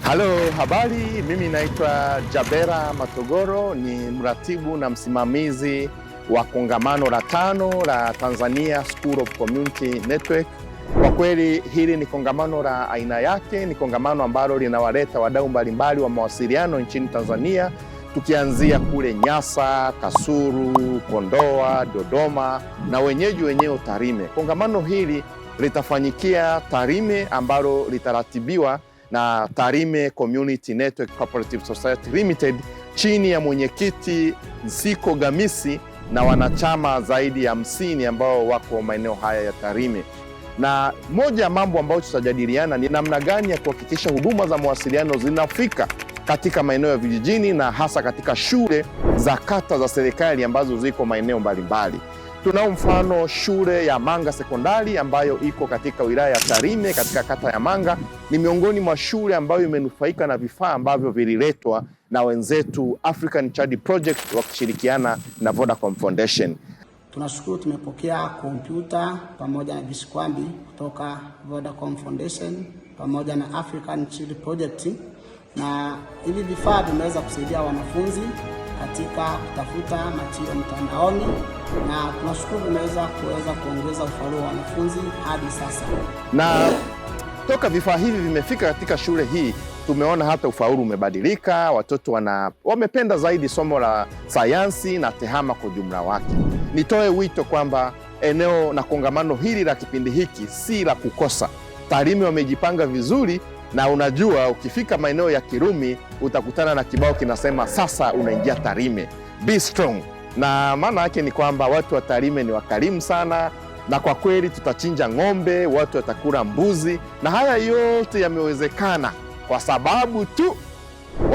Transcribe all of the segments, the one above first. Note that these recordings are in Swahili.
Halo, habari. Mimi naitwa Jabera Matogoro, ni mratibu na msimamizi wa kongamano la 5 la Tanzania School of Community Network. Kwa kweli hili ni kongamano la aina yake, ni kongamano ambalo linawaleta wadau mbalimbali wa mawasiliano nchini Tanzania, tukianzia kule Nyasa, Kasulu, Kondoa, Dodoma na wenyewe Tarime. Kongamano hili litafanyikia Tarime ambalo litaratibiwa na Tarime Community Network Cooperative Society Limited chini ya mwenyekiti Nsiko Gamisi na wanachama zaidi ya 50 ambao wako maeneo haya ya Tarime. Na moja ya mambo ambayo tutajadiliana ni namna gani ya kuhakikisha huduma za mawasiliano zinafika katika maeneo ya vijijini na hasa katika shule za kata za serikali ambazo ziko maeneo mbalimbali. Tunao mfano shule ya Manga Sekondari ambayo iko katika wilaya ya Tarime katika kata ya Manga. Ni miongoni mwa shule ambayo imenufaika na vifaa ambavyo vililetwa na wenzetu African Child Project wakishirikiana na Vodacom Foundation. Tunashukuru tumepokea kompyuta pamoja na vishikwambi kutoka Vodacom Foundation pamoja na African Child Project, na hivi vifaa vimeweza kusaidia wanafunzi katika kutafuta material mtandaoni, na tunashukuru vimeweza kuongeza ufaulu wa wanafunzi hadi sasa. Na toka vifaa hivi vimefika katika shule hii, tumeona hata ufaulu umebadilika. Watoto wamependa zaidi somo la sayansi na tehama kwa ujumla wake. Nitoe wito kwamba eneo na kongamano hili la kipindi hiki si la kukosa. Tarime wamejipanga vizuri, na unajua ukifika maeneo ya Kirumi utakutana na kibao kinasema sasa unaingia Tarime, be strong. Na maana yake ni kwamba watu wa Tarime ni wakarimu sana, na kwa kweli tutachinja ng'ombe, watu watakula mbuzi, na haya yote yamewezekana kwa sababu tu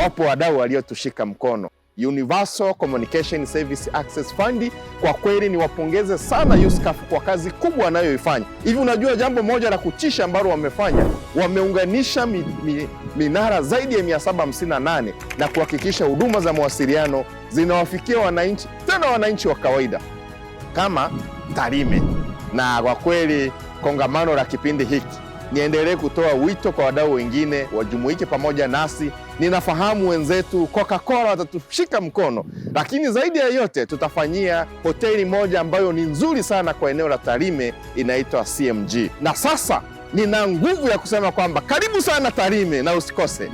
wapo wadau waliotushika mkono. Universal Communication Service Access Fund, kwa kweli ni wapongeze sana USCAF kwa kazi kubwa wanayoifanya. Hivi unajua jambo moja la kutisha ambalo wamefanya, wameunganisha minara zaidi ya 758 na kuhakikisha huduma za mawasiliano zinawafikia wananchi, tena wananchi wa kawaida kama Tarime. Na kwa kweli kongamano la kipindi hiki, niendelee kutoa wito kwa wadau wengine wajumuike pamoja nasi. Ninafahamu wenzetu Coca-Cola watatushika mkono, lakini zaidi ya yote tutafanyia hoteli moja ambayo ni nzuri sana kwa eneo la Tarime, inaitwa CMG. Na sasa nina nguvu ya kusema kwamba karibu sana Tarime na usikose.